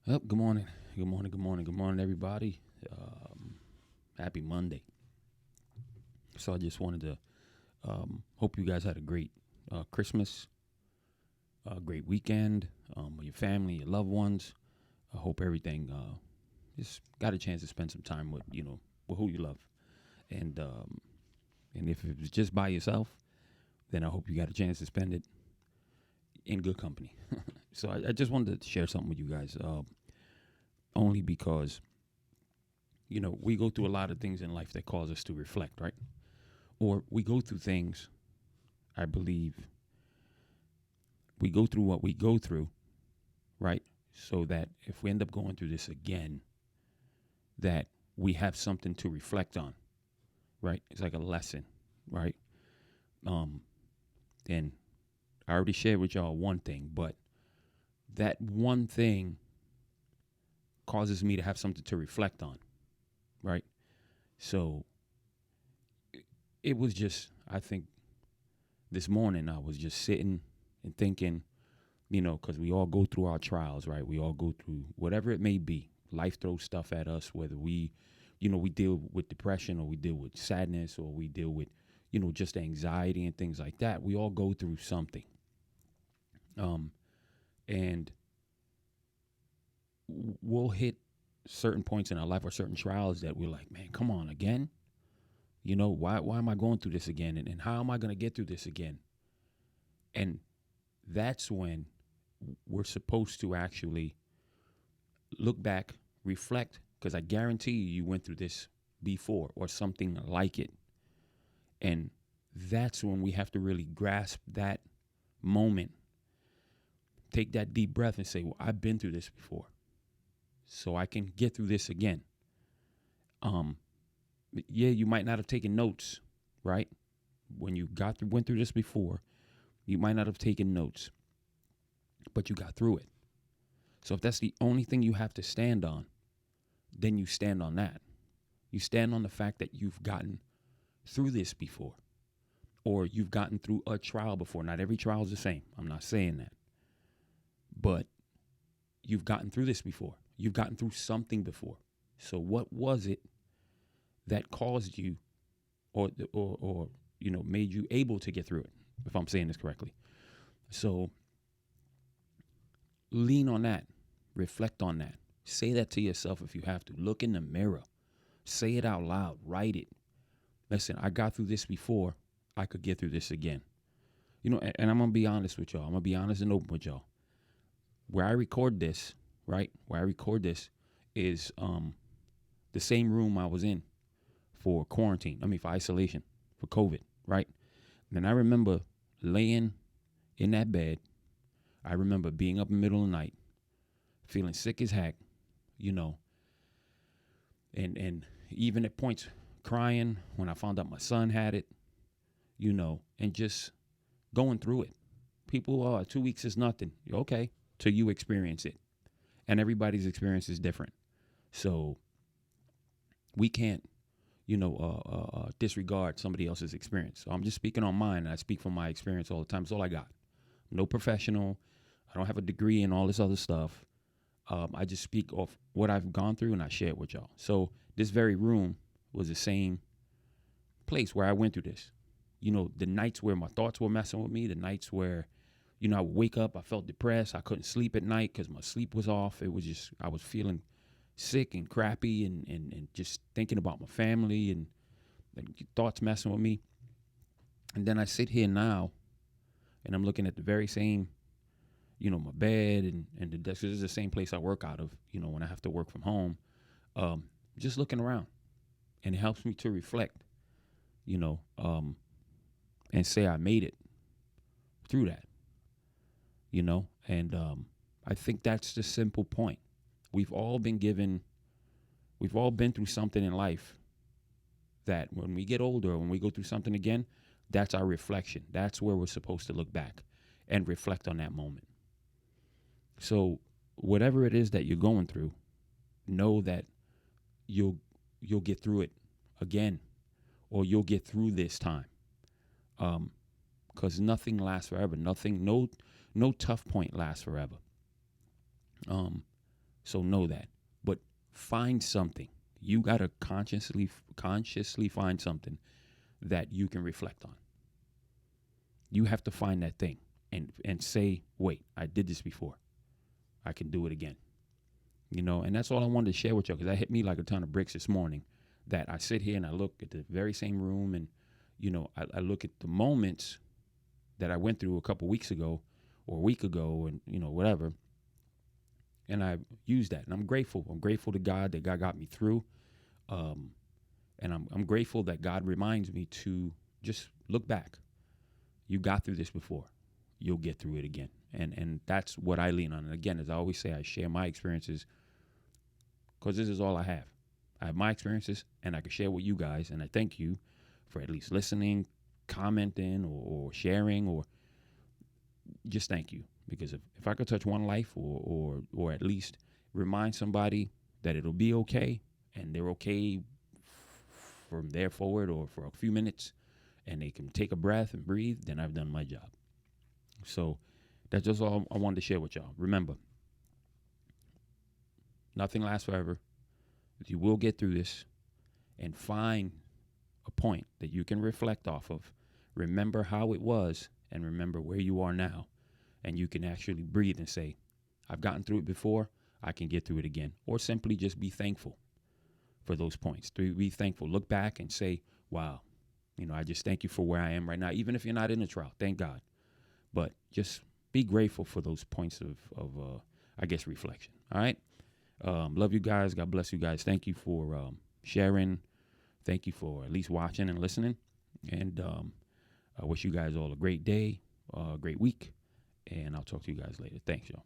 Good morning. Good morning. Good morning. Good morning, everybody. Happy Monday. So I just wanted to hope you guys had a great Christmas, a great weekend with your family, your loved ones. I hope everything just got a chance to spend some time with with who you love, and and if it was just by yourself, then I hope you got a chance to spend it in good company. So I just wanted to share something with you guys, only because we go through a lot of things in life that cause us to reflect, right? Or we go through things, I believe, we go through what we go through, right? So that if we end up going through this again, that we have something to reflect on, right? It's like a lesson, right? Um, and I already shared with y'all one thing, but that one thing causes me to have something to reflect on, right? So it was just, I think this morning I was just sitting and thinking, because we all go through our trials, right? We all go through whatever it may be. Life throws stuff at us, whether we deal with depression or we deal with sadness or we deal with, just anxiety and things like that. We all go through something. Um, and we'll hit certain points in our life or certain trials that we're like, man, come on again. Why am I going through this again? And how am I going to get through this again? And that's when we're supposed to actually look back, reflect, because I guarantee you went through this before or something like it. And that's when we have to really grasp that moment, take that deep breath and say, well, I've been through this before, so I can get through this again. Um, yeah, you might not have taken notes, right? When you went through this before, you might not have taken notes, but you got through it. So if that's the only thing you have to stand on, then you stand on that. You stand on the fact that you've gotten through this before, or you've gotten through a trial before. Not every trial is the same. I'm not saying that. But you've gotten through this before. You've gotten through something before. So what was it that caused you or made you able to get through it, if I'm saying this correctly? So lean on that. Reflect on that. Say that to yourself if you have to. Look in the mirror. Say it out loud. Write it. Listen, I got through this before. I could get through this again. And I'm going to be honest with y'all. I'm going to be honest and open with y'all. Where I record this, right? Where I record this is the same room I was in for quarantine. For isolation, for COVID, right? And I remember laying in that bed. I remember being up in the middle of the night, feeling sick as heck, you know, and even at points crying when I found out my son had it, and just going through it. People, 2 weeks is nothing. Okay, till you experience it. And everybody's experience is different. So we can't, disregard somebody else's experience. So I'm just speaking on mine, and I speak from my experience all the time. It's all I got. No professional. I don't have a degree and all this other stuff. I just speak of what I've gone through, and I share it with y'all. So this very room was the same place where I went through this. The nights where my thoughts were messing with me, the nights where, I would wake up, I felt depressed. I couldn't sleep at night because my sleep was off. It was just, I was feeling sick and crappy and just thinking about my family and thoughts messing with me. And then I sit here now and I'm looking at the very same, my bed and the desk. This is the same place I work out of, when I have to work from home. Just looking around, and it helps me to reflect, and say I made it through that, and I think that's the simple point. We've all been through something in life that when we get older, or when we go through something again, that's our reflection. That's where we're supposed to look back and reflect on that moment. So whatever it is that you're going through, know that you'll get through it again, or you'll get through this time. Because nothing lasts forever. No tough point lasts forever. So know that. But find something. You got to consciously find something that you can reflect on. You have to find that thing and say, wait, I did this before. I can do it again. And that's all I wanted to share with you, because that hit me like a ton of bricks this morning, that I sit here and I look at the very same room, and, I look at the moments that I went through a couple weeks ago or a week ago, and, whatever. And I use that, and I'm grateful. I'm grateful to God that God got me through. And I'm grateful that God reminds me to just look back. You got through this before. You'll get through it again. And that's what I lean on. And again, as I always say, I share my experiences because this is all I have. I have my experiences, and I can share with you guys. And I thank you for at least listening, commenting, or sharing, or just thank you. Because if I could touch one life, or at least remind somebody that it'll be okay, and they're okay from there forward, or for a few minutes, and they can take a breath and breathe, then I've done my job. So that's just all I wanted to share with y'all. Remember, nothing lasts forever. You will get through this, and find a point that you can reflect off of. Remember how it was, and remember where you are now. And you can actually breathe and say, I've gotten through it before, I can get through it again. Or simply just be thankful for those points. Be thankful. Look back and say, wow, I just thank you for where I am right now. Even if you're not in a trial, thank God. But just be grateful for those points of reflection. All right. Love you guys. God bless you guys. Thank you for sharing. Thank you for at least watching and listening. And I wish you guys all a great day, a great week. And I'll talk to you guys later. Thanks, y'all.